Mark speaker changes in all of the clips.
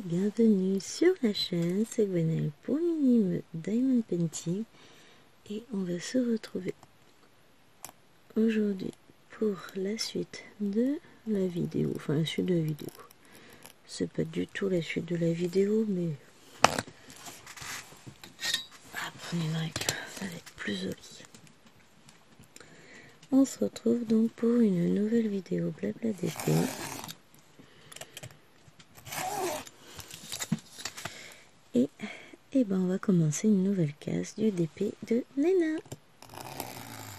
Speaker 1: bienvenue sur la chaîne, c'est Gwenaëlle pour Minime Diamond Painting et on va se retrouver aujourd'hui pour la suite de la vidéo, enfin la suite de la vidéo. C'est pas du tout la suite de la vidéo, mais apprenez une règle, ça va être plus joli. On se retrouve donc pour une nouvelle vidéo blabla d'été. Et ben on va commencer une nouvelle case du DP de Nena.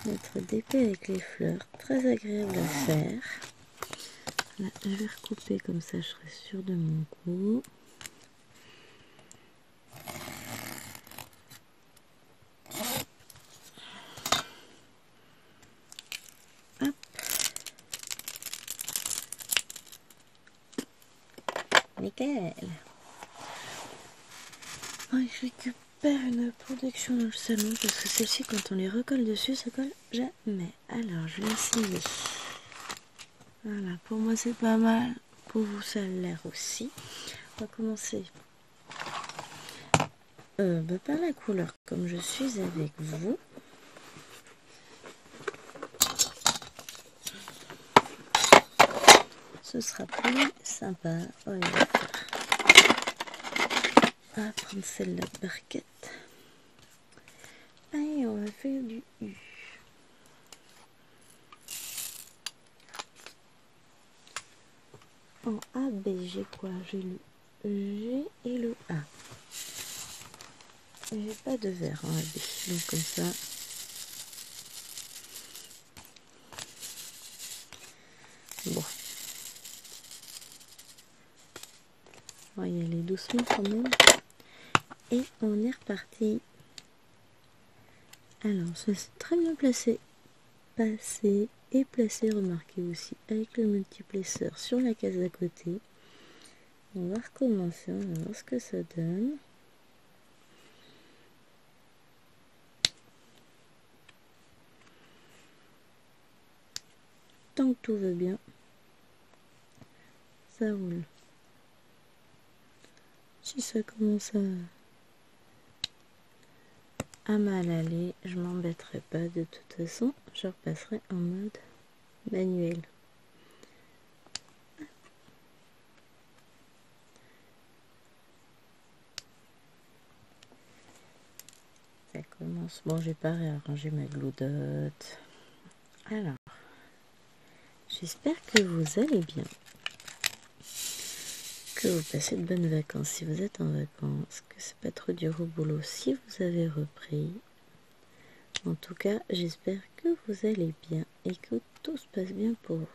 Speaker 1: Notre DP avec les fleurs, très agréable à faire. Là, je vais recouper comme ça, je serai sûre de mon coup. Hop. Nickel. Je récupère une protection dans le salon parce que celle-ci, quand on les recolle dessus, ça colle jamais. Alors, je vais essayer. Voilà, pour moi c'est pas mal. Pour vous, ça a l'air aussi. On va commencer par la couleur, comme je suis avec vous. Ce sera plus sympa. On va prendre celle-là de barquette. Allez, on va faire du U. En A, B, j'ai quoi? J'ai le G et le A. J'ai pas de vert en A, B. Donc comme ça. Bon. On va y aller doucement quand même. Et on est reparti. Alors, ça c'est très bien placé. Passé et placé, remarquez aussi, avec le multiplesseur sur la case d'à côté. On va recommencer, on va voir ce que ça donne. Tant que tout va bien, ça roule. Si ça commence à mal aller, je m'embêterai pas, de toute façon, je repasserai en mode manuel. Ça commence. Bon, j'ai pas réarrangé ma gloudotte. Alors, j'espère que vous allez bien, que vous passez de bonnes vacances si vous êtes en vacances, que c'est pas trop dur au boulot si vous avez repris. En tout cas, j'espère que vous allez bien et que tout se passe bien pour vous.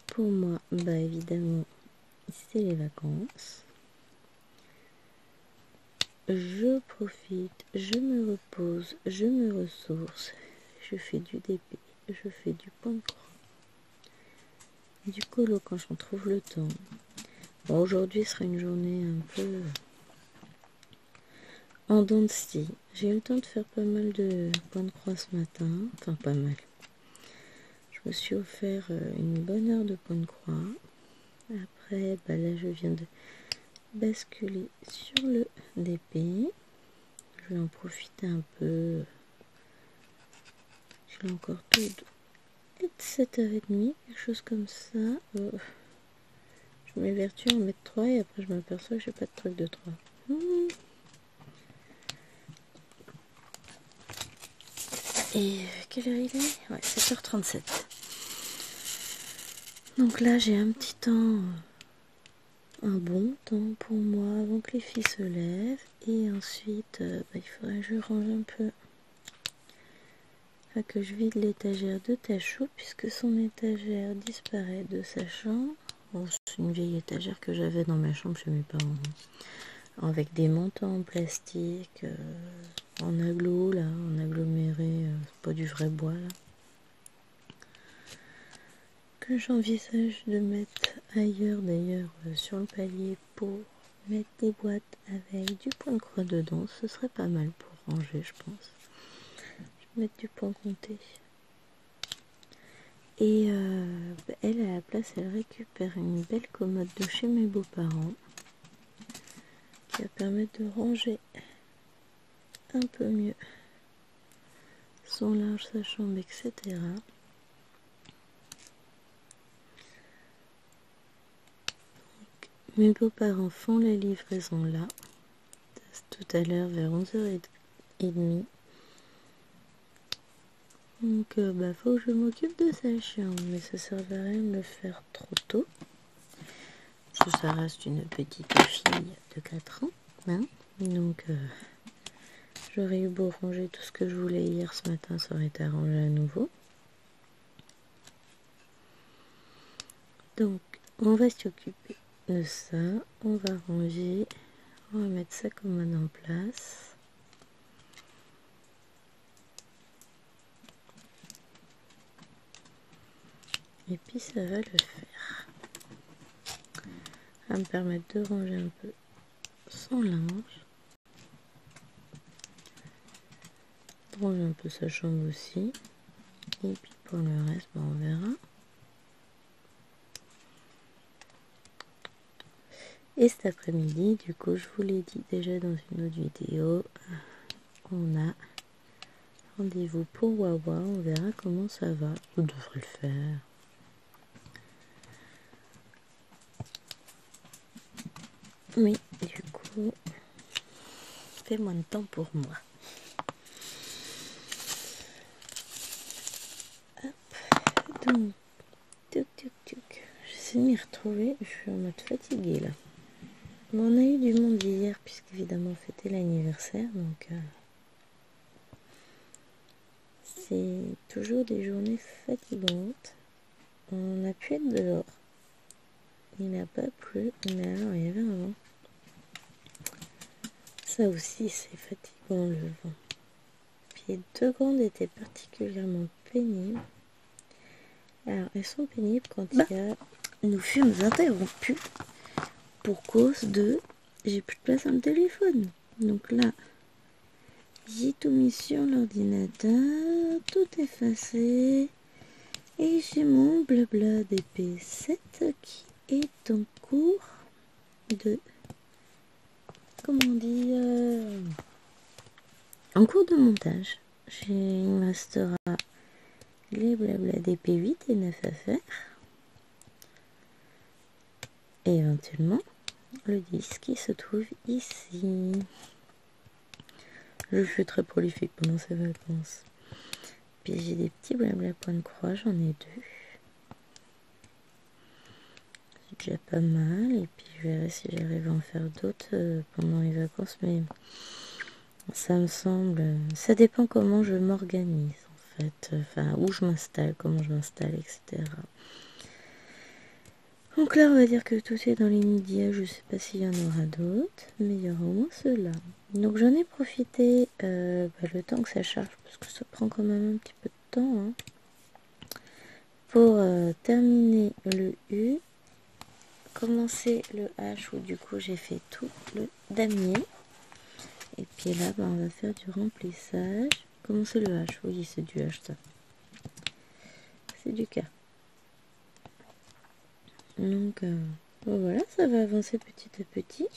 Speaker 1: Pour moi, bah évidemment, c'est les vacances. Je profite, je me repose, je me ressource. Je fais du DP, je fais du point de croix, du colo quand j'en trouve le temps. Bon, aujourd'hui sera une journée un peu en dents de scie. J'ai eu le temps de faire pas mal de points de croix ce matin. Enfin, pas mal. Je me suis offert une bonne heure de points de croix. Après, bah là, je viens de basculer sur le DP. Je vais en profiter un peu. Je l'ai encore tout de 7h30, quelque chose comme ça. Je m'évertue à en mettre 3 et après je m'aperçois que j'ai pas de truc de 3. Et quelle heure il est? Ouais, 7h37. Donc là, j'ai un petit temps, un bon temps pour moi avant que les filles se lèvent. Et ensuite, il faudrait que je range un peu. Enfin, que je vide l'étagère de Tachou puisque son étagère disparaît de sa chambre. Bon, c'est une vieille étagère que j'avais dans ma chambre chez mes parents. Avec des montants en plastique, en aglo, là, en aggloméré, c'est pas du vrai bois, là. Que j'envisage de mettre ailleurs, d'ailleurs, sur le palier pour mettre des boîtes avec du point de croix dedans. Ce serait pas mal pour ranger, je pense. Je vais mettre du point compté. Et elle, à la place, elle récupère une belle commode de chez mes beaux-parents qui va permettre de ranger un peu mieux son linge, sa chambre, etc. Mes beaux-parents font la livraison là, tout à l'heure vers 11h30. Donc faut que je m'occupe de sa chambre, mais ça servait à rien de le faire trop tôt. Parce que ça reste une petite fille de 4 ans. Hein, donc j'aurais eu beau ranger tout ce que je voulais hier ce matin, ça aurait été arrangé à nouveau. Donc on va s'occuper de ça, on va ranger, on va mettre sa commode en place. Et puis ça va le faire. Ça va me permettre de ranger un peu son linge. De ranger un peu sa chambre aussi. Et puis pour le reste, on verra. Et cet après-midi, du coup, je vous l'ai dit déjà dans une autre vidéo, on a rendez-vous pour Wawa. On verra comment ça va. Vous devrez le faire. Oui, du coup, fait moins de temps pour moi. Hop, donc, tuc. J'essaie de m'y retrouver. Je suis en mode fatiguée là. Bon, on a eu du monde hier, puisqu'évidemment on fêtait l'anniversaire, donc c'est toujours des journées fatigantes. On a pu être dehors. Il n'a pas plu, mais alors il y avait un vent. Ça aussi, c'est fatigant le vent. Puis les 2 grandes étaient particulièrement pénibles. Alors, elles sont pénibles quand il y a nos fumes interrompues pour cause de j'ai plus de place dans le téléphone. Donc là, j'ai tout mis sur l'ordinateur, tout effacé. Et j'ai mon blabla DP7 qui est en cours de... Comment on dit en cours de montage. Il me restera les blabla DP8 et 9 à faire. Et éventuellement, le disque qui se trouve ici. Je suis très prolifique pendant ces vacances. Puis j'ai des petits blabla point de croix, j'en ai 2. C'est déjà pas mal. Et puis je verrai si j'arrive à en faire d'autres pendant les vacances. Mais ça me semble... Ça dépend comment je m'organise en fait. Enfin, où je m'installe, comment je m'installe, etc. Donc là, on va dire que tout est dans l'immédiat. Je sais pas s'il y en aura d'autres, mais il y aura au moins ceux-là. Donc j'en ai profité le temps que ça charge, parce que ça prend quand même un petit peu de temps, hein, pour terminer le U, commencer le H, où du coup j'ai fait tout le damier. Et puis là, on va faire du remplissage. Commencer le H, oui, c'est du H ça. C'est du K. Donc voilà, ça va avancer petit à petit.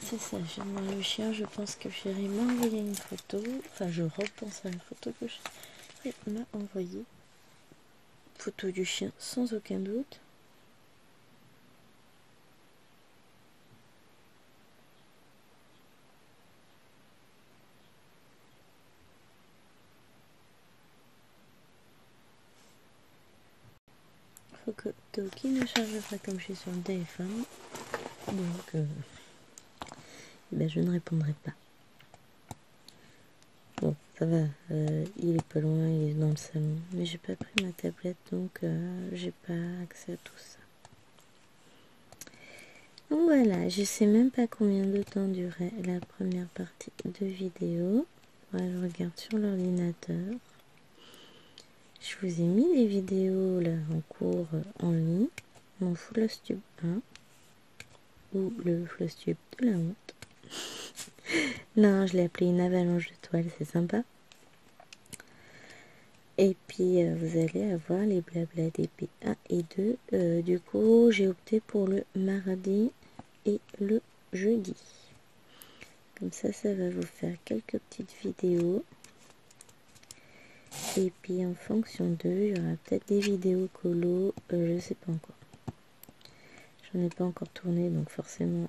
Speaker 1: C'est ça, j'aime bien le chien. Je pense que Chérie m'a envoyé une photo. Enfin, je repense à la photo que Chérie m'a envoyée. Photo du chien, sans aucun doute. Faut que Toki ne charge pas comme je suis sur le téléphone. Donc, je ne répondrai pas. Bon, ça va. Il est pas loin, il est dans le salon. Mais j'ai pas pris ma tablette, donc j'ai pas accès à tout ça. Donc voilà, je sais même pas combien de temps durait la première partie de vidéo. Ouais, je regarde sur l'ordinateur. Je vous ai mis les vidéos là en cours en ligne. Mon Flosstube 1 ou le Flosstube de la honte. Non, je l'ai appelé une avalanche de toiles, c'est sympa. Et puis vous allez avoir les blabla d'épée 1 et 2. Du coup, j'ai opté pour le mardi et le jeudi. Comme ça va vous faire quelques petites vidéos. Et puis en fonction d'eux, il y aura peut-être des vidéos colo, je sais pas encore. J'en ai pas encore tourné, donc forcément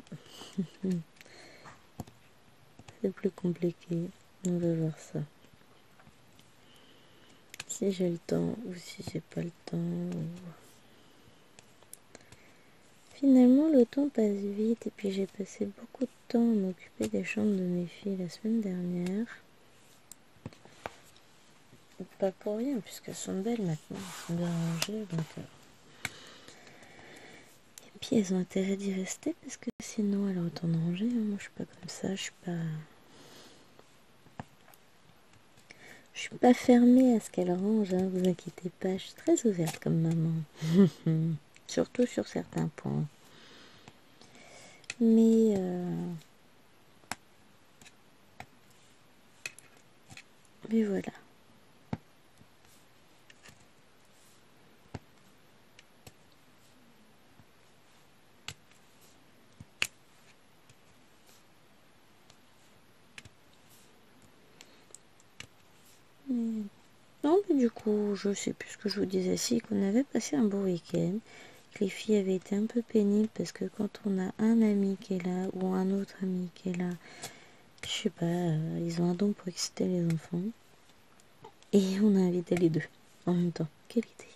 Speaker 1: c'est plus compliqué. On va voir ça. Si j'ai le temps ou si j'ai pas le temps. Finalement, le temps passe vite et puis j'ai passé beaucoup de temps à m'occuper des chambres de mes filles la semaine dernière. Pas pour rien, puisqu'elles sont belles maintenant, elles sont bien rangées. Donc, et puis elles ont intérêt d'y rester parce que sinon elles ont autant de ranger. Moi je suis pas comme ça, je suis pas fermée à ce qu'elles rangent, hein, vous inquiétez pas, je suis très ouverte comme maman. Surtout sur certains points. Mais voilà. Non, mais du coup, je sais plus ce que je vous disais. Si, qu'on avait passé un beau week-end. Les filles avaient été un peu pénibles parce que quand on a un ami qui est là ou un autre ami qui est là, je sais pas, ils ont un don pour exciter les enfants. Et on a invité les deux en même temps. Quelle idée!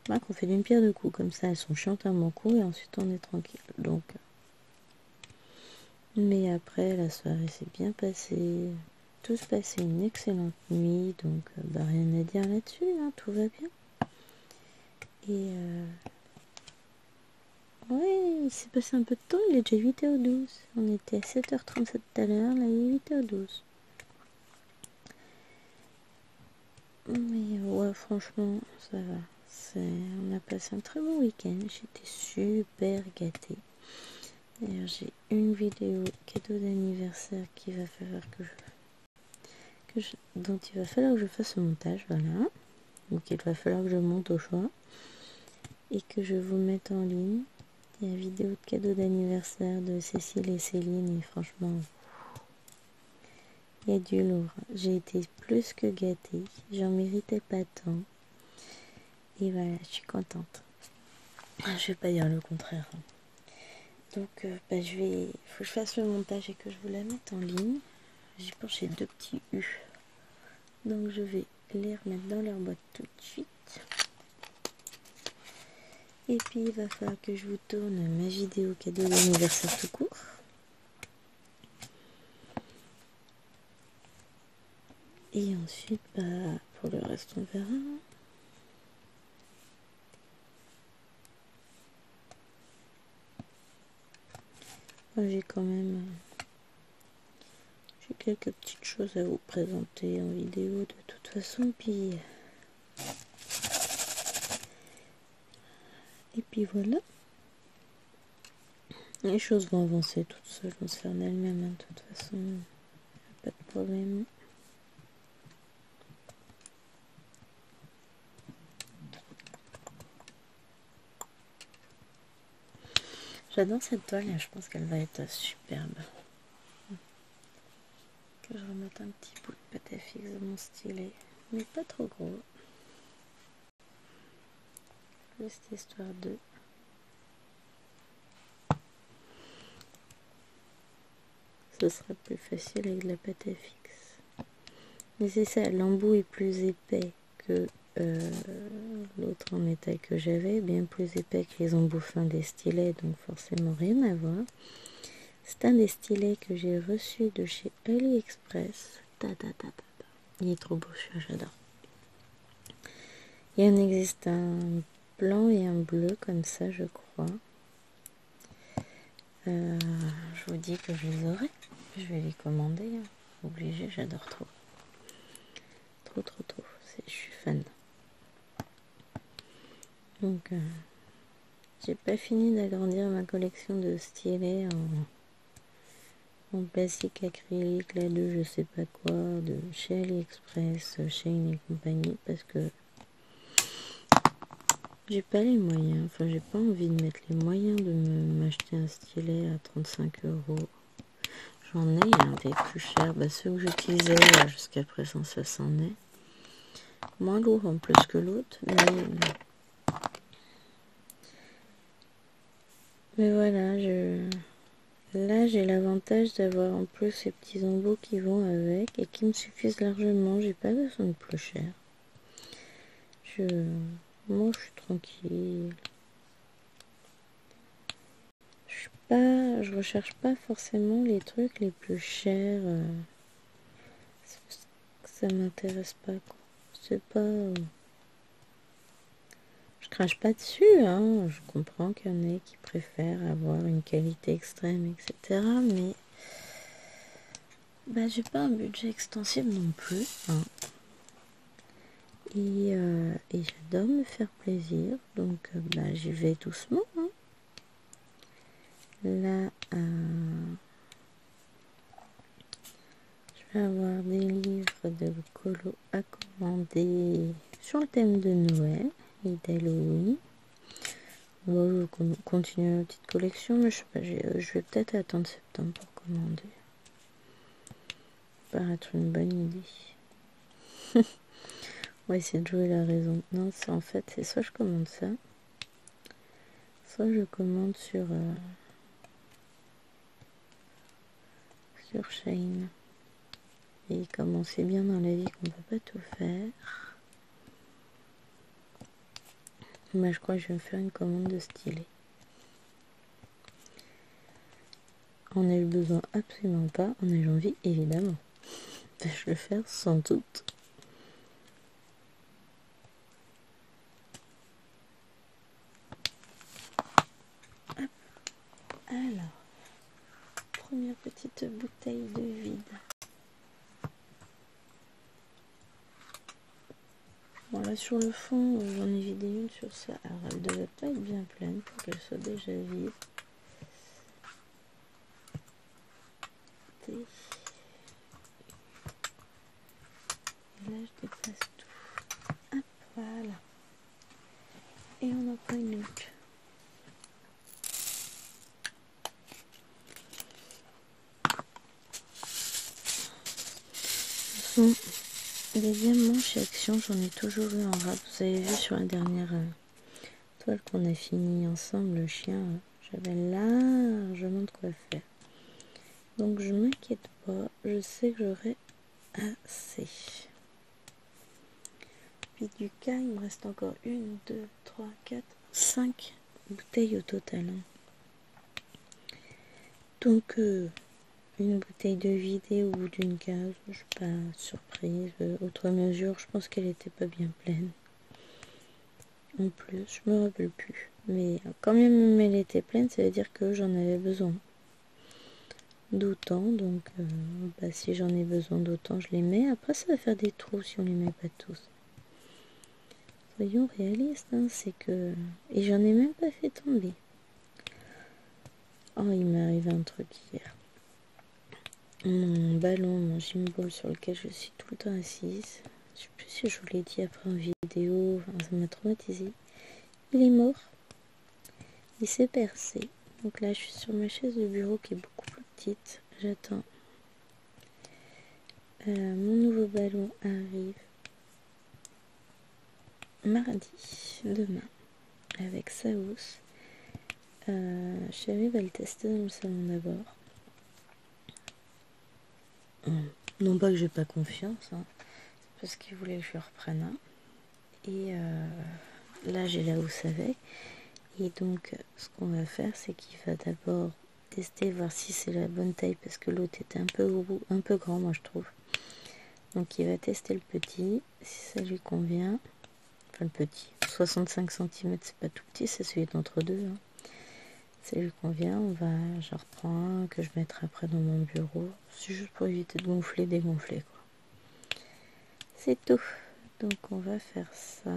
Speaker 1: Bah, qu'on fait d'une pierre deux coups, comme ça elles sont chiantes à mon coup et ensuite on est tranquille. Donc, mais après la soirée s'est bien passée. Tous passé une excellente nuit, donc bah, rien à dire là-dessus, hein, tout va bien. Et ouais, il s'est passé un peu de temps, il est déjà 8h12. On était à 7h37 tout à l'heure, là il est 8h12. Mais ouais, franchement, ça va. On a passé un très bon week-end, j'étais super gâtée. D'ailleurs, j'ai une vidéo cadeau d'anniversaire qu'il va falloir dont il va falloir que je fasse le montage, voilà. Donc il va falloir que je monte au choix et que je vous mette en ligne. Il y a une vidéo de cadeau d'anniversaire de Cécile et Céline et franchement, il y a du lourd. J'ai été plus que gâtée. J'en méritais pas tant. Et voilà, je suis contente. Je vais pas dire le contraire. Donc, faut que je fasse le montage et que je vous la mette en ligne. J'y pense, j'ai deux petits U. Donc, je vais les remettre dans leur boîte tout de suite. Et puis, il va falloir que je vous tourne ma vidéo cadeau d'anniversaire tout court. Et ensuite, bah, pour le reste, on verra. J'ai quand même j'ai quelques petites choses à vous présenter en vidéo de toute façon. Et puis voilà. Les choses vont avancer toutes seules, vont se faire d'elles-mêmes, hein, de toute façon. Pas de problème. J'adore cette toile et je pense qu'elle va être superbe. Que je remette un petit bout de pâte à fixe de mon stylet. Mais pas trop gros. Juste histoire de... Ce sera plus facile avec la pâte à fixe. Mais c'est ça, l'embout est plus épais que l'autre en métal que j'avais. Bien plus épais que les embouts fins des stylets, donc forcément rien à voir. C'est un des stylets que j'ai reçu de chez AliExpress. Il est trop beau celui-là, j'adore. Il en existe un blanc et un bleu comme ça, je crois. Je vous dis que je les aurai. Je vais les commander. Hein. Obligé, j'adore trop. Trop. Je suis fan. Donc, j'ai pas fini d'agrandir ma collection de stylets en plastique acrylique là de je sais pas quoi, de chez AliExpress, Shein et compagnie, parce que j'ai pas les moyens, enfin j'ai pas envie de mettre les moyens de m'acheter un stylet à 35 €. J'en ai un des plus chers, ceux que j'utilisais jusqu'à présent, ça s'en est. Moins lourd en plus que l'autre, mais voilà, là j'ai l'avantage d'avoir en plus ces petits embouts qui vont avec et qui me suffisent largement, j'ai pas besoin de plus cher. Moi je suis tranquille. Je recherche pas forcément les trucs les plus chers. Ça m'intéresse pas, quoi. C'est pas. Je crache pas dessus, hein. Je comprends qu'il y en ait qui préfèrent avoir une qualité extrême, etc. Mais j'ai pas un budget extensible non plus, hein. Et j'adore me faire plaisir, donc j'y vais doucement, hein. Là, je vais avoir des livres de colo à commander sur le thème de Noël et d'Halloween. Bon, je vais continuer ma petite collection, mais je sais pas, je vais peut-être attendre septembre pour commander. Ça paraît être une bonne idée. On va essayer de jouer la raison. Non, en fait, c'est soit je commande ça, soit je commande sur Shein. Et comme on sait bien dans la vie qu'on peut pas tout faire, je crois que je vais me faire une commande de stylet. En ai-je besoin? Absolument pas. En ai-je envie? Évidemment. Vais-je le faire? Sans doute. Hop. Alors, première petite bouteille de vide. Bon, là sur le fond, j'en ai vidé une sur ça. Alors elle devait pas être bien pleine pour qu'elle soit déjà vide. Et là je dépasse tout. Hop, voilà. Et on en prend une autre. Bon, les diamants chez Action, j'en ai toujours eu en rap. Vous avez vu sur la dernière toile qu'on a fini ensemble, le chien, j'avais largement de quoi faire. Donc je m'inquiète pas, je sais que j'aurai assez. Puis du cas, il me reste encore 1, 2, 3, 4, 5 bouteilles au total. Donc une bouteille de vidéo ou bout d'une case, je suis pas surprise. Autre mesure, je pense qu'elle était pas bien pleine. En plus, je me rappelle plus. Mais quand même elle était pleine, ça veut dire que j'en avais besoin d'autant. Donc si j'en ai besoin d'autant, je les mets. Après, ça va faire des trous si on les met pas tous. Soyons réalistes, hein, c'est que... Et j'en ai même pas fait tomber. Oh, il m'est arrivé un truc hier. Mon ballon, mon gimbal sur lequel je suis tout le temps assise, je sais plus si je vous l'ai dit après en vidéo, enfin, ça m'a traumatisé. Il est mort. Il s'est percé. Donc là, je suis sur ma chaise de bureau qui est beaucoup plus petite. J'attends. Mon nouveau ballon arrive mardi, demain, avec sa housse. Chérie va le tester dans le salon d'abord. Non pas que j'ai pas confiance, hein, parce qu'il voulait que je le reprenne un. Et là, j'ai la housse avec. Et donc, ce qu'on va faire, c'est qu'il va d'abord tester, voir si c'est la bonne taille, parce que l'autre était un peu grand, moi je trouve. Donc, il va tester le petit, si ça lui convient. Enfin, le petit, 65 cm, c'est pas tout petit, c'est celui d'entre deux. Hein. Si ça lui convient, j'en reprends un que je mettrai après dans mon bureau. C'est juste pour éviter de gonfler, dégonfler, quoi. C'est tout. Donc, on va faire ça.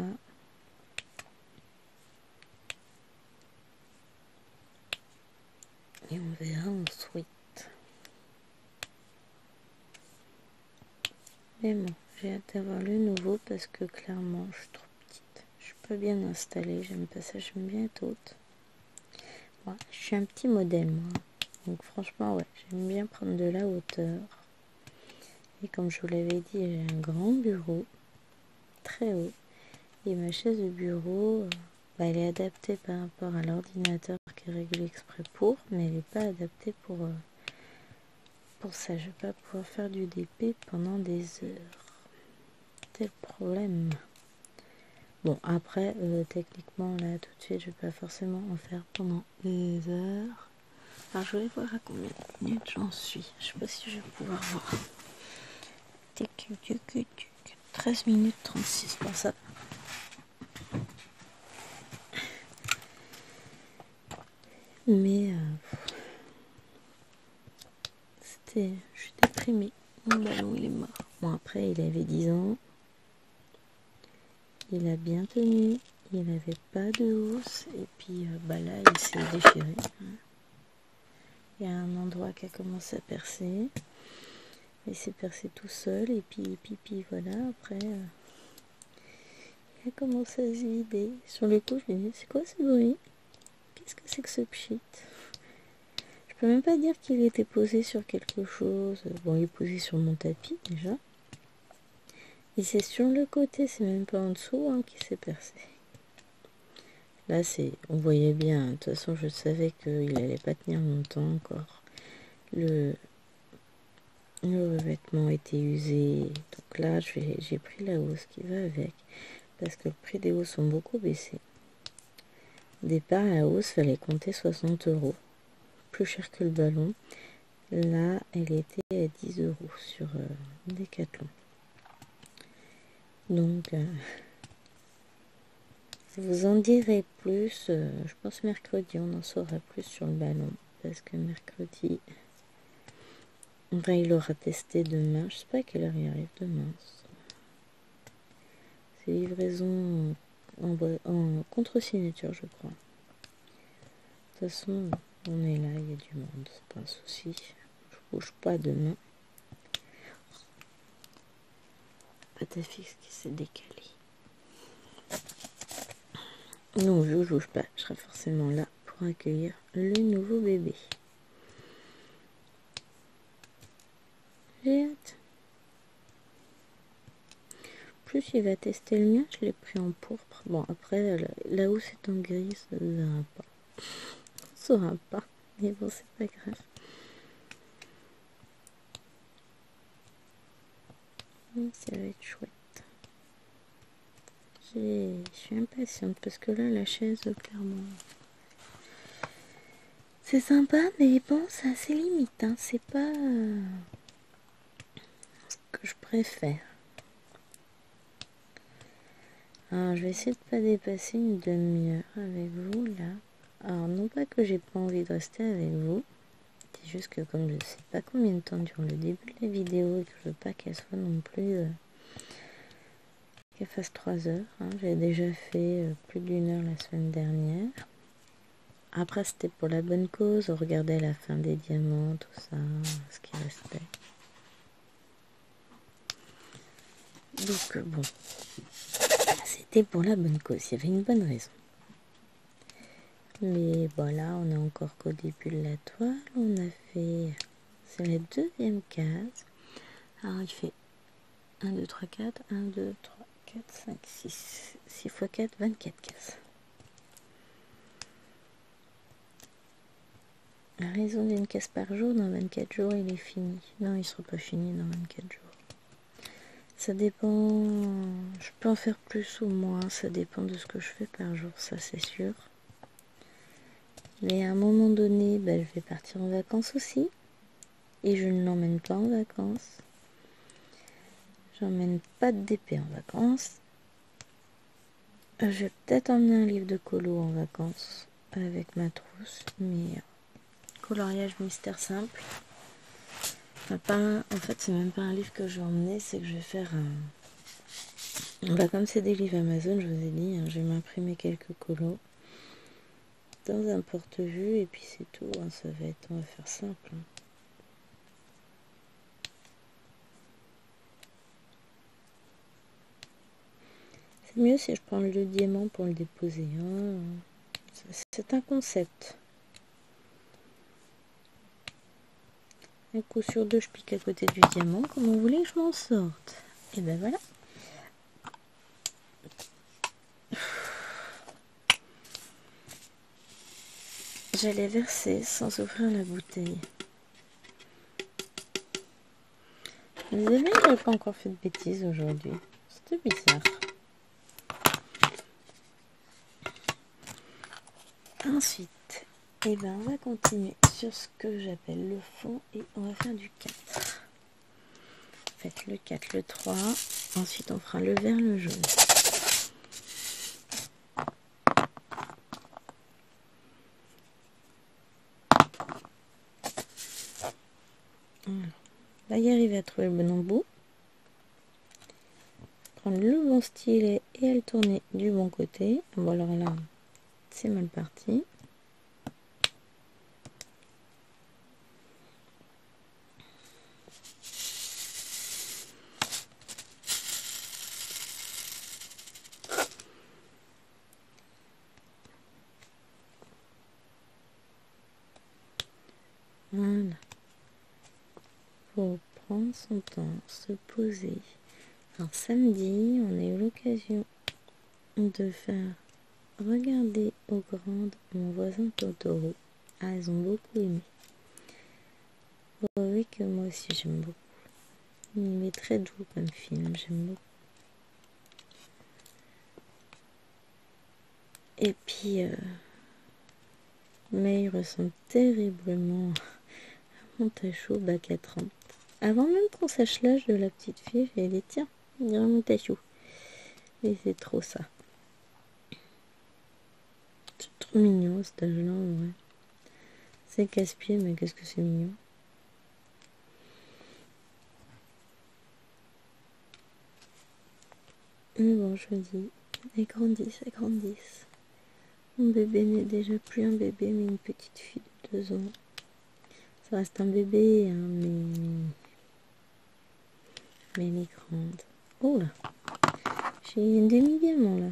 Speaker 1: Et on verra ensuite. Mais bon, j'ai hâte d'avoir le nouveau parce que clairement, je suis trop petite. Je suis pas bien installée, j'aime pas ça, j'aime bien être haute. Ouais, je suis un petit modèle, moi. Donc franchement, ouais, j'aime bien prendre de la hauteur. Et comme je vous l'avais dit, j'ai un grand bureau, très haut. Et ma chaise de bureau, elle est adaptée par rapport à l'ordinateur qui est réglé exprès pour, mais elle n'est pas adaptée pour ça. Je vais pas pouvoir faire du DP pendant des heures. C'est le problème. Bon, après, techniquement, là, tout de suite, je vais pas forcément en faire pendant des heures. Alors, je vais voir à combien de minutes j'en suis. Je sais pas si je vais pouvoir voir. 13 minutes 36 pour ça. Mais je suis déprimée. Mon ballon, il est mort. Bon, après, il avait 10 ans. Il a bien tenu. Il n'avait pas de hausse. Et puis, là, il s'est déchiré. Il y a un endroit qui a commencé à percer. Il s'est percé tout seul. Et puis voilà. Après, il a commencé à se vider. Sur le coup, je me dis, c'est quoi ce bruit? Qu'est-ce que c'est que ce pchit? Je peux même pas dire qu'il était posé sur quelque chose. Bon, il est posé sur mon tapis déjà. Et c'est sur le côté, c'est même pas en dessous qui s'est percé. Là, on voyait bien. De toute façon, je savais qu'il allait pas tenir longtemps encore. Le revêtement était usé. Donc là, j'ai pris la hausse qui va avec. Parce que le prix des hausses ont beaucoup baissé. Au départ, la hausse, fallait compter 60 €. Plus cher que le ballon. Là, elle était à 10 € sur Decathlon. Donc, je vous en dirai plus. Je pense mercredi, on en saura plus sur le ballon. Parce que mercredi, enfin, il aura testé demain. Je sais pas à quelle heure il arrive demain. C'est livraison en contre-signature, je crois. De toute façon, on est là, il y a du monde. C'est pas un souci. Je bouge pas demain. Patafix qui s'est décalé. Non, je bouge pas. Je serai forcément là pour accueillir le nouveau bébé. J'ai hâte. Plus il va tester le mien, je l'ai pris en pourpre. Bon, après, là où c'est en gris, ça ne verra pas. On saura pas. Mais bon, c'est pas grave. Ça va être chouette. Je suis impatiente parce que là, la chaise, clairement, c'est sympa, mais bon, ça a ses limites. C'est pas ce que je préfère. Alors, je vais essayer de pas dépasser une demi-heure avec vous, là. Alors, non pas que j'ai pas envie de rester avec vous. C'est juste que comme je sais pas combien de temps dure le début de la vidéo et que je veux pas qu'elle soit non plus... qu'elle fasse 3 heures. J'ai déjà fait plus d'1 heure la semaine dernière. Après, c'était pour la bonne cause. On regardait la fin des diamants, tout ça, ce qui restait. Donc, bon, c'était pour la bonne cause. Il y avait une bonne raison. Mais voilà, on est encore qu'au début de la toile. On a fait... C'est la deuxième case. Alors, il fait 1, 2, 3, 4. 1, 2, 3, 4, 5, 6. 6 x 4, 24 cases. La raison d'une case par jour, dans 24 jours, il est fini. Non, il ne sera pas fini dans 24 jours. Ça dépend... Je peux en faire plus ou moins. Ça dépend de ce que je fais par jour, ça c'est sûr. Mais à un moment donné, je vais partir en vacances aussi. Et je ne l'emmène pas en vacances. J'emmène pas de DP en vacances. Je vais peut-être emmener un livre de colo en vacances avec ma trousse. Mais coloriage mystère simple. En fait, c'est même pas un livre que je vais emmener, c'est que je vais faire comme c'est des livres Amazon, je vous ai dit, je vais m'imprimer quelques colos dans un porte-vue et puis c'est tout. On va faire simple. C'est mieux si je prends le diamant pour le déposer. Hein. C'est un concept. Un coup sur deux, je pique à côté du diamant. Comment vous voulez que je m'en sorte? Et ben voilà. J'allais verser sans ouvrir la bouteille. Vous avez vu, j'avais pas encore fait de bêtises aujourd'hui. C'était bizarre. Ensuite, et ben on va continuer sur ce que j'appelle le fond et on va faire du 4. Faites le 4, le 3. Ensuite, on fera le vert, le jaune. Voilà. Là, y arriver à trouver le bon embout. Prendre le bon stylet et à le tourner du bon côté. Bon, alors là, c'est mal parti. Voilà. Faut prendre son temps, se poser. Alors samedi, on a eu l'occasion de faire regarder aux grandes mon voisin Totoro. Ah, elles ont beaucoup aimé. Oh, oui, que moi aussi j'aime beaucoup. Il est très doux comme film, j'aime beaucoup. Et puis, mais il ressemble terriblement à mon tachou bac à 30. Avant même qu'on sache l'âge de la petite fille, j'ai dit tiens, il dirait mon tachou. Et c'est trop ça. C'est trop mignon cet âge-là, ouais. C'est casse-pied, mais qu'est-ce que c'est mignon. Mais bon, je me dis, elles grandissent, elles grandissent. Mon bébé n'est déjà plus un bébé, mais une petite fille de 2 ans. Ça reste un bébé, hein, mais elle est grande. Oh là, j'ai une demi-diamant là.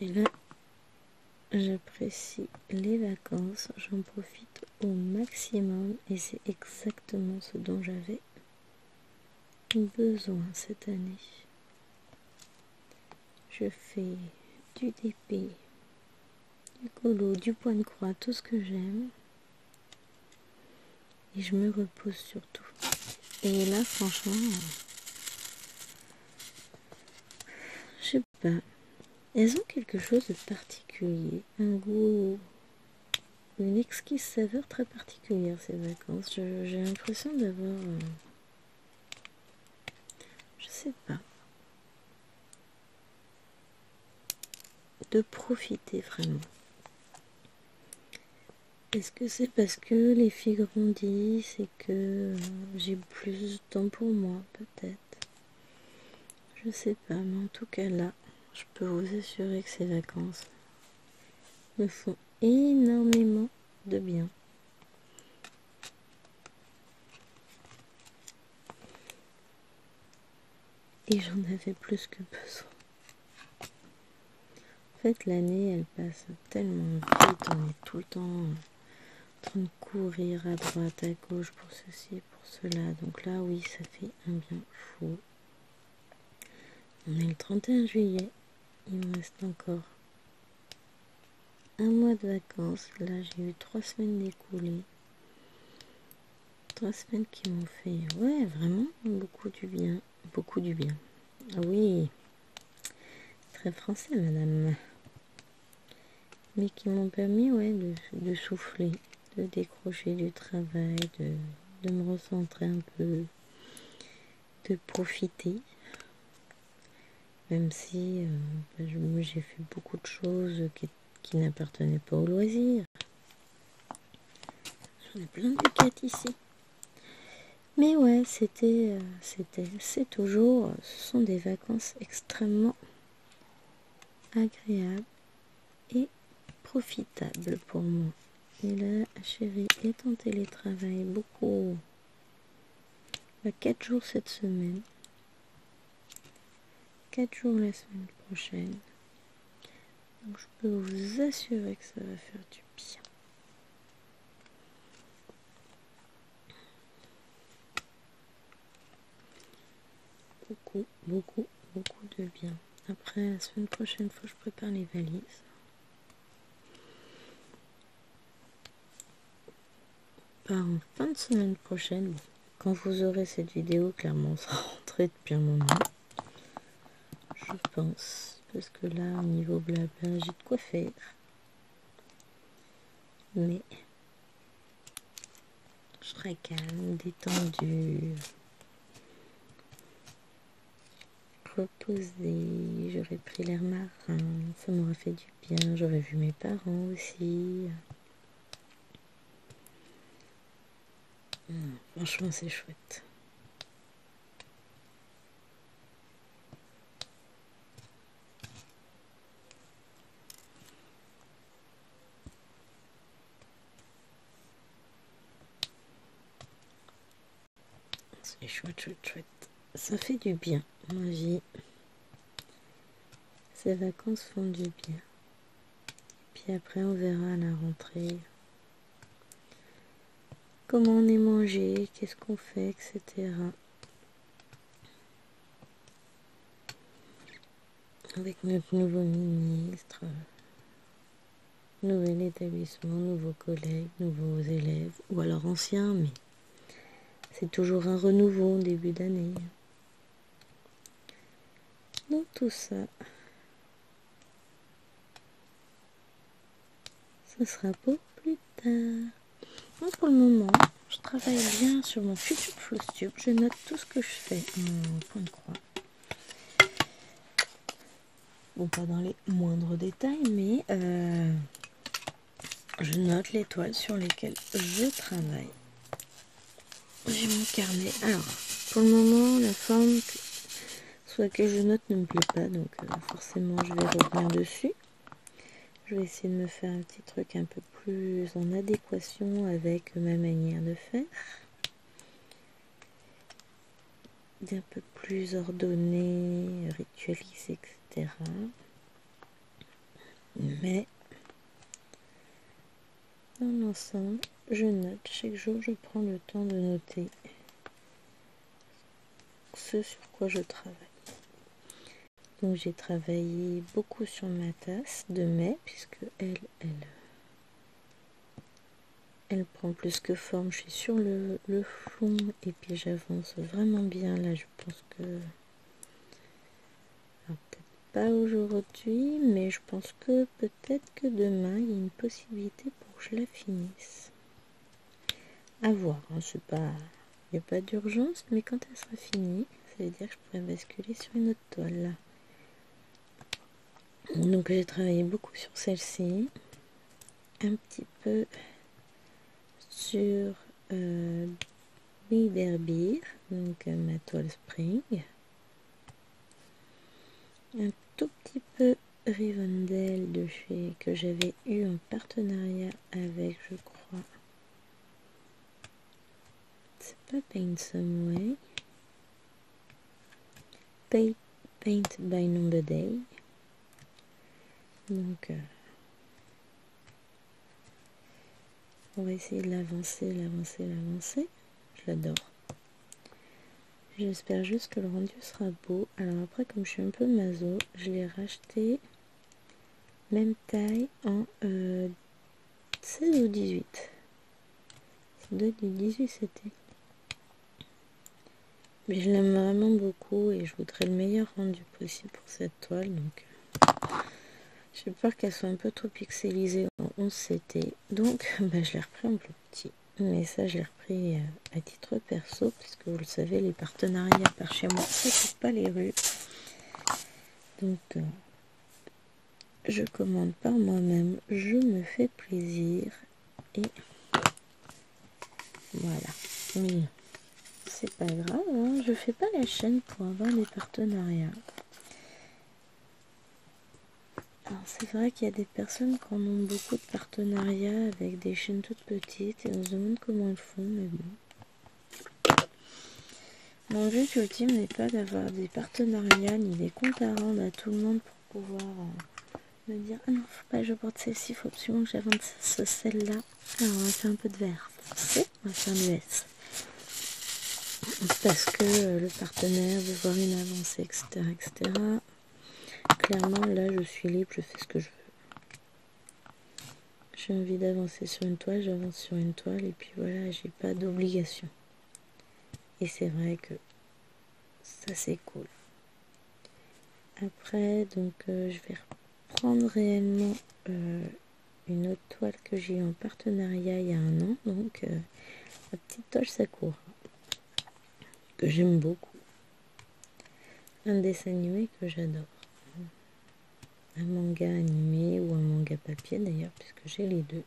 Speaker 1: Et là, j'apprécie les vacances, j'en profite au maximum et c'est exactement ce dont j'avais besoin cette année. Je fais du DP, du colo, du point de croix, tout ce que j'aime. Et je me repose surtout. Et là, franchement, je sais pas. Elles ont quelque chose de particulier. Un goût, une exquise saveur très particulière ces vacances. J'ai l'impression d'avoir... je sais pas. De profiter vraiment. Est-ce que c'est parce que les filles grandissent et que j'ai plus de temps pour moi, peut-être? Je sais pas, mais en tout cas là, je peux vous assurer que ces vacances me font énormément de bien. Et j'en avais plus que besoin. En fait, l'année, elle passe tellement vite, on est tout le temps en train de courir à droite, à gauche pour ceci, pour cela. Donc là, oui, ça fait un bien fou. On est le 31 juillet, il me reste encore un mois de vacances. Là, j'ai eu 3 semaines d'écoulées. 3 semaines qui m'ont fait, ouais, vraiment beaucoup du bien. Beaucoup du bien. Ah oui, très français, madame. Mais qui m'ont permis, ouais, de souffler, de décrocher du travail, de me recentrer un peu, de profiter. Même si j'ai fait beaucoup de choses qui n'appartenaient pas au loisir. J'en ai plein de buquettes ici. Mais ouais, c'est toujours, ce sont des vacances extrêmement agréables. profitable pour moi. Et là, chérie est en télétravail beaucoup. 4 jours cette semaine. 4 jours la semaine prochaine. Donc je peux vous assurer que ça va faire du bien. Beaucoup de bien. Après, la semaine prochaine, faut que je prépare les valises. Par en fin de semaine prochaine, bon, quand vous aurez cette vidéo, clairement, ça sera rentré depuis un moment. Je pense. Parce que là, au niveau blabla, j'ai de quoi faire. Mais je serai calme, détendue. Reposée, j'aurais pris l'air marin, ça m'aurait fait du bien, j'aurais vu mes parents aussi. Franchement, c'est chouette. C'est chouette. Ça fait du bien, ma vie. Ces vacances font du bien. Puis après, on verra à la rentrée comment on est mangé, qu'est-ce qu'on fait, etc. Avec notre nouveau ministre, nouvel établissement, nouveaux collègues, nouveaux élèves, ou alors anciens, mais c'est toujours un renouveau en début d'année. Donc tout ça, ça sera pour plus tard. Donc pour le moment, je travaille bien sur mon futur floss tube. Je note tout ce que je fais en point de croix. Bon, pas dans les moindres détails, mais je note les toiles sur lesquelles je travaille. J'ai mon carnet. Alors, pour le moment, la forme soit que je note ne me plaît pas, donc forcément je vais revenir dessus. Je vais essayer de me faire un petit truc un peu plus en adéquation avec ma manière de faire. D'un peu plus ordonné, ritualisé, etc. Mais dans l'ensemble, je note. Chaque jour, je prends le temps de noter ce sur quoi je travaille. Donc j'ai travaillé beaucoup sur ma tasse de mai, puisque elle prend plus que forme. Je suis sur le fond et puis j'avance vraiment bien. Là, je pense que... Alors, peut-être pas aujourd'hui, mais je pense que peut-être que demain, il y a une possibilité pour que je la finisse. À voir, hein, c'est pas... Il n'y a pas d'urgence, mais quand elle sera finie, ça veut dire que je pourrais basculer sur une autre toile. Là. Donc j'ai travaillé beaucoup sur celle-ci, un petit peu sur Biederbier, donc ma toile Spring, un tout petit peu Rivendell de chez que j'avais eu en partenariat avec, je crois, c'est pas Paint Some Way, Paint by Number Day. Donc on va essayer de l'avancer. Je l'adore. J'espère juste que le rendu sera beau. Alors après, comme je suis un peu maso, je l'ai racheté même taille en 16 ou 18. Ça doit être du 18 c'était. Mais je l'aime vraiment beaucoup et je voudrais le meilleur rendu possible pour cette toile. Donc j'ai peur qu'elle soit un peu trop pixelisée en 11 CT. Donc je l'ai repris en plus petit. Mais ça, je l'ai repris à titre perso, puisque vous le savez, les partenariats par chez moi, ça ne coupe pas les rues. Donc, je commande par moi-même, je me fais plaisir, et voilà. Mais c'est pas grave, hein, je fais pas la chaîne pour avoir des partenariats. Alors, C'est vrai qu'il y a des personnes qui en ont beaucoup de partenariats avec des chaînes toutes petites et on se demande comment elles font, mais bon. Mon but ultime n'est pas d'avoir des partenariats ni des comptes à rendre à tout le monde pour pouvoir me dire « Ah non, faut pas que je porte celle-ci, faut absolument que j'avance celle-là. Alors on va faire un peu de vert. C, on va faire du S. » Parce que le partenaire veut voir une avancée, etc., etc. Clairement, là, je suis libre, je fais ce que je veux. J'ai envie d'avancer sur une toile, j'avance sur une toile, et puis voilà, j'ai pas d'obligation. Et c'est vrai que ça, c'est cool. Après, donc, je vais reprendre réellement une autre toile que j'ai eu en partenariat il y a un an, donc la petite toile Sakura, que j'aime beaucoup. Un dessin animé que j'adore. Un manga animé ou un manga papier d'ailleurs, puisque j'ai les deux.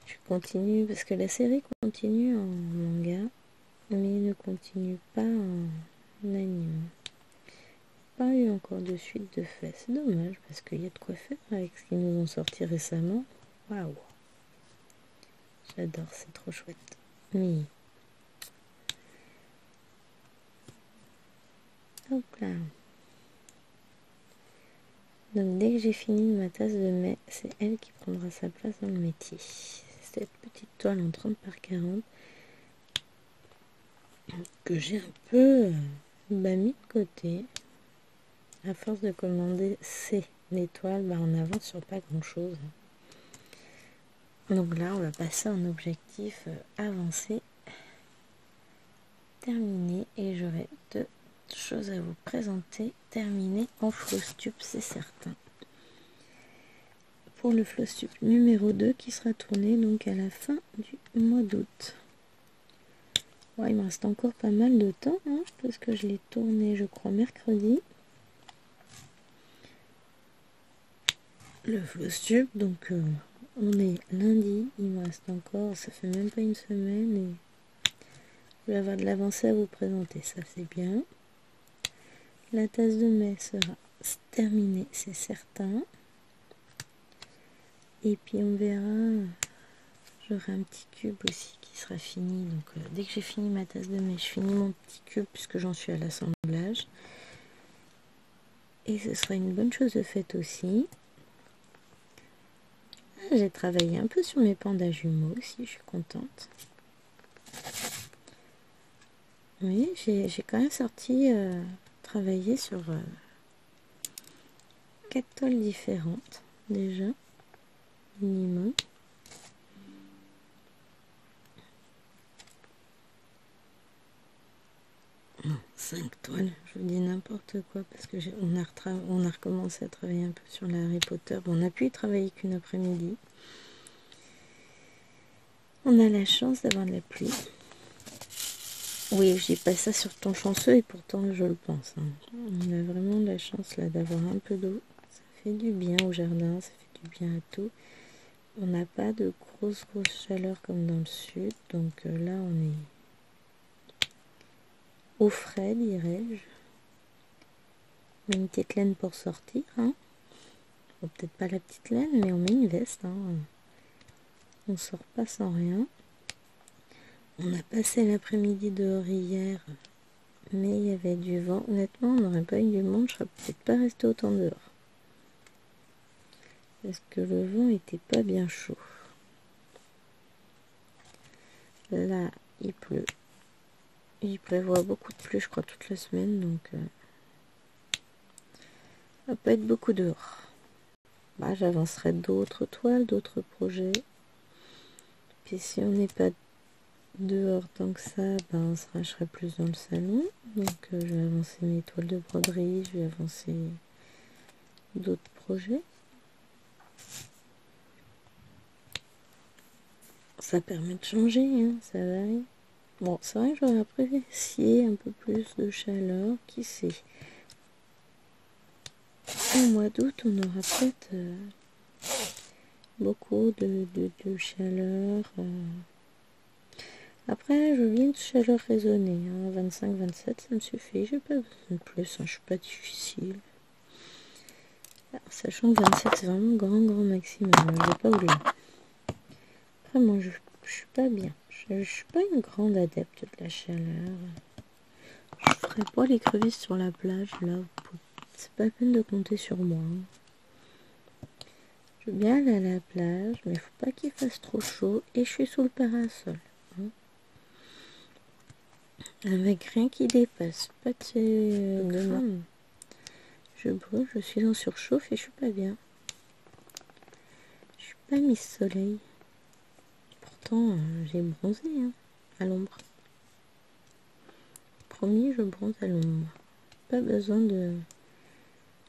Speaker 1: Je continue, parce que la série continue en manga, mais ne continue pas en anime. Pas eu encore de suite de fait. C'est dommage, parce qu'il y a de quoi faire avec ce qu'ils nous ont sorti récemment. Waouh! J'adore, c'est trop chouette. Mais... hop là. Donc dès que j'ai fini ma tasse de mai, c'est elle qui prendra sa place dans le métier. Cette petite toile en 30 par 40 que j'ai un peu mis de côté. À force de commander les toiles, on avance sur pas grand chose. Donc là on va passer en objectif avancé, terminé, et j'aurai deux choses à vous présenter, terminé en floss tube, c'est certain. Pour le floss tube numéro 2 qui sera tourné donc à la fin du mois d'août. Ouais, il me reste encore pas mal de temps, parce que je l'ai tourné je crois mercredi. Le floss tube, donc on est lundi, il me reste encore, ça fait même pas une semaine et je vais avoir de l'avancée à vous présenter, ça c'est bien. La tasse de mai sera terminée, c'est certain. Et puis on verra, j'aurai un petit cube aussi qui sera fini. Donc dès que j'ai fini ma tasse de mai, je finis mon petit cube puisque j'en suis à l'assemblage. Et ce sera une bonne chose de faite aussi. J'ai travaillé un peu sur mes pandas jumeaux aussi, je suis contente. Oui, j'ai quand même sorti, travailler sur 4 toiles différentes déjà, minimum. Non, 5 toiles, je vous dis n'importe quoi parce que on a recommencé à travailler un peu sur la Harry Potter. Bon, on n'a pu y travailler qu'une après-midi. On a la chance d'avoir de la pluie. Oui, je dis pas ça sur ton chanceux et pourtant je le pense. On a vraiment de la chance là d'avoir un peu d'eau. Ça fait du bien au jardin, ça fait du bien à tout. On n'a pas de grosse chaleur comme dans le sud, donc là on est au frais, dirais-je. On met une petite laine pour sortir. Bon, peut-être pas la petite laine, mais on met une veste. On sort pas sans rien. On a passé l'après-midi dehors hier, mais il y avait du vent. Honnêtement, on n'aurait pas eu du monde, je serais peut-être pas resté autant dehors. Parce que le vent était pas bien chaud. Là, il pleut. Il prévoit beaucoup de pluie, je crois, toute la semaine, donc ça va pas être beaucoup dehors. J'avancerai d'autres toiles, d'autres projets. Puis si on n'est pas dehors tant que ça, je serai plus dans le salon. Donc je vais avancer mes toiles de broderie, je vais avancer d'autres projets. Ça permet de changer, ça varie. Bon, c'est vrai que j'aurais apprécié un peu plus de chaleur, qui sait. Au mois d'août, on aura peut-être beaucoup de chaleur. Après, je veux bien une chaleur raisonnée. 25-27, ça me suffit. J'ai pas besoin de plus. Je suis pas difficile. Sachant que 27 c'est vraiment grand maximum, je vais pas au-delà. Après moi je suis pas bien, je suis pas une grande adepte de la chaleur. Je ferai pas les crevisses sur la plage là, c'est pas la peine de compter sur moi. Je veux bien aller à la plage, mais il faut pas qu'il fasse trop chaud et je suis sous le parasol. Hein. Avec rien qui dépasse, pas de main. Je brûle, je suis en surchauffe et je suis pas bien. Je suis pas Miss Soleil. Pourtant, j'ai bronzé hein, à l'ombre. Promis, je bronze à l'ombre. Pas besoin de...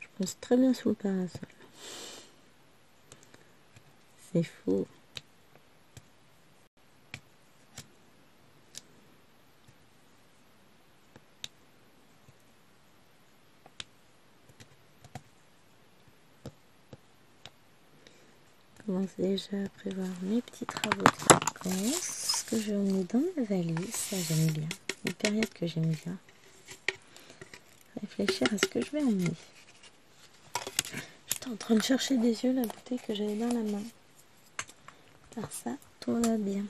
Speaker 1: Je bronze très bien sous le parasol. C'est faux. Je commence déjà à prévoir mes petits travaux de vacances. Ce que je vais emmener dans ma valise, ça j'aime bien. Une période que j'aime bien. Réfléchir à ce que je vais emmener. J'étais en train de chercher des yeux la bouteille que j'avais dans la main. Par ça, tout va bien.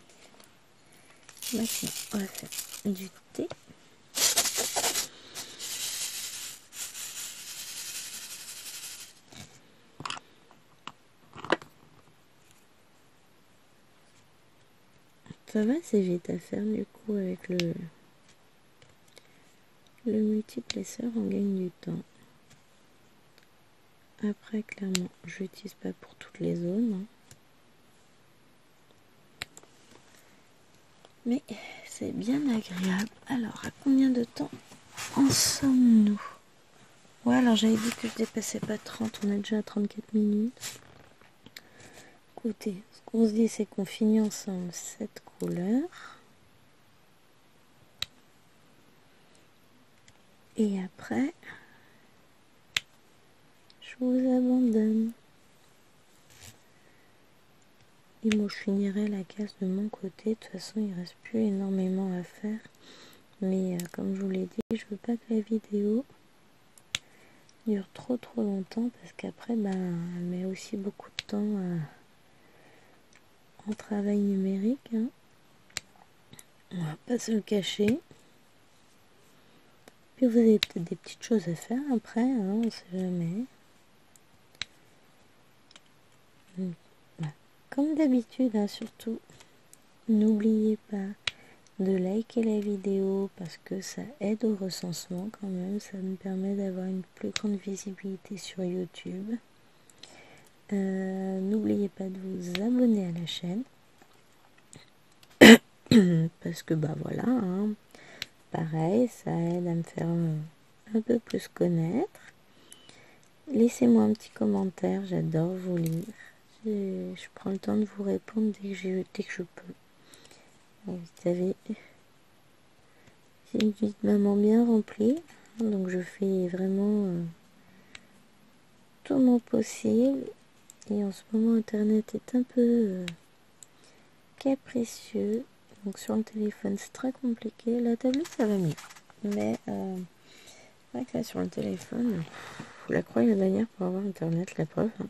Speaker 1: Maintenant, on va faire du thé. Ça va, c'est vite à faire du coup avec le multiplesseur, on gagne du temps. Après, clairement, je l'utilise pas pour toutes les zones. Hein. Mais c'est bien agréable. Alors, à combien de temps en sommes-nous? Ouais, alors j'avais dit que je dépassais pas 30, on est déjà à 34 minutes. Écoutez, ce qu'on se dit, c'est qu'on finit ensemble cette couleur. Et après, je vous abandonne. Et moi, je finirai la case de mon côté. De toute façon, il ne reste plus énormément à faire. Mais comme je vous l'ai dit, je veux pas que la vidéo dure trop longtemps. Parce qu'après, elle met aussi beaucoup de temps en travail numérique. Hein. On va pas se le cacher. Puis vous avez peut-être des petites choses à faire après. Hein, on ne sait jamais. Comme d'habitude, hein, surtout, n'oubliez pas de liker la vidéo parce que ça aide au recensement quand même. Ça me permet d'avoir une plus grande visibilité sur YouTube. N'oubliez pas de vous abonner à la chaîne. Parce que voilà, hein, pareil, ça aide à me faire un peu plus connaître. Laissez-moi un petit commentaire, j'adore vous lire. Je prends le temps de vous répondre dès que je peux. Vous savez, c'est une vie de maman bien remplie, hein, donc je fais vraiment tout mon possible. Et en ce moment, Internet est un peu capricieux. Donc sur le téléphone, c'est très compliqué. La tablette, ça va mieux. Mais c'est vrai que là, sur le téléphone, la croix et la bannière pour avoir Internet, la preuve. Hein.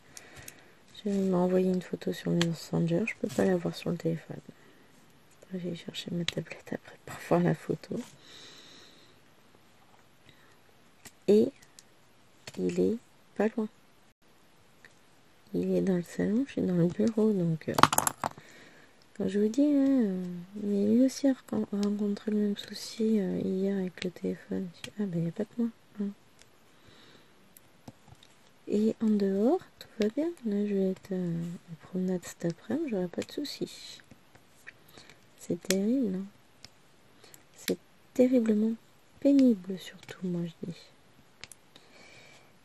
Speaker 1: Je m'a envoyé une photo sur Messenger, je peux pas la voir sur le téléphone. J'ai cherché ma tablette après pour voir la photo. Et il est pas loin. Il est dans le salon, je suis dans le bureau, donc quand je vous dis, mais lui aussi a rencontré le même souci hier avec le téléphone. Ah ben il n'y a pas que moi. Hein. Et en dehors, tout va bien. Là je vais être en promenade cet après-midi, j'aurai pas de soucis. C'est terrible. Hein. C'est terriblement pénible surtout, moi je dis.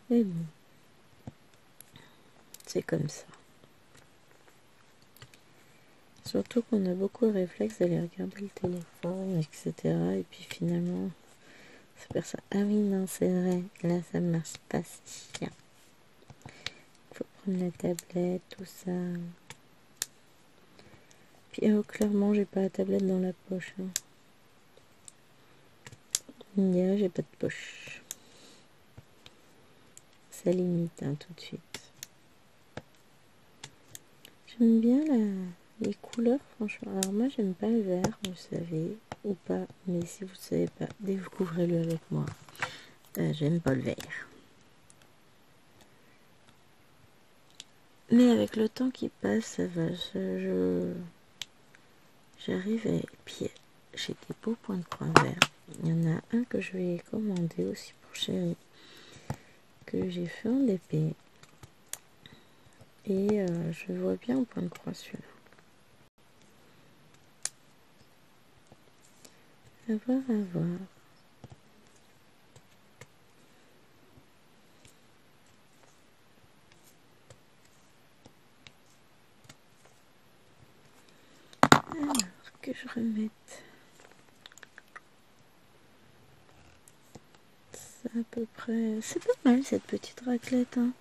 Speaker 1: Mais bon, c'est comme ça. Surtout qu'on a beaucoup le réflexe d'aller regarder le téléphone, etc. Et puis finalement, c'est pour ça. Ah oui, non, c'est vrai. Là, ça marche pas si bien. Faut prendre la tablette, tout ça. Puis clairement, j'ai pas la tablette dans la poche. Hein. J'ai pas de poche. ça limite hein, tout de suite. J'aime bien les couleurs, franchement. Alors moi, j'aime pas le vert, vous savez, ou pas. Mais si vous ne savez pas, découvrez-le avec moi. J'aime pas le vert. Mais avec le temps qui passe, ça va. J'arrive à... Et puis, j'ai des beaux points de croix verts. Il y en a un que je vais commander aussi pour Chérie, que j'ai fait en épée. Et je vois bien au point de croix celui-là. À voir, à voir. Alors, que je remette ça à peu près. C'est pas mal cette petite raclette. Hein.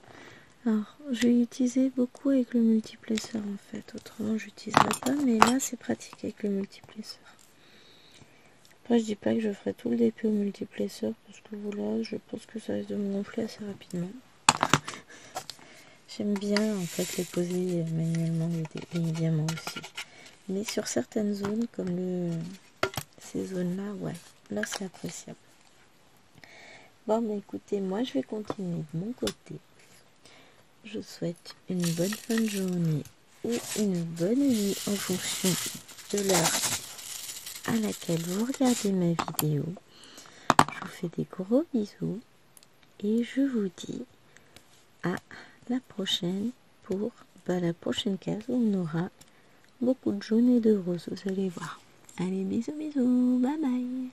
Speaker 1: Alors, je vais l'utiliser beaucoup avec le multiplesseur en fait. Autrement, je n'utiliserai pas, mais là, c'est pratique avec le multiplesseur. Après, je dis pas que je ferai tout le DP au multiplesseur parce que voilà, je pense que ça risque de me gonfler assez rapidement. J'aime bien en fait les poser manuellement les diamants aussi. Mais sur certaines zones, comme ces zones-là, ouais, là c'est appréciable. Bon, mais écoutez, moi je vais continuer de mon côté. Je vous souhaite une bonne fin de journée ou une bonne nuit en fonction de l'heure à laquelle vous regardez ma vidéo. Je vous fais des gros bisous et je vous dis à la prochaine pour la prochaine case où on aura beaucoup de jaunes et de roses, vous allez voir. Allez, bisous, bisous, bye bye.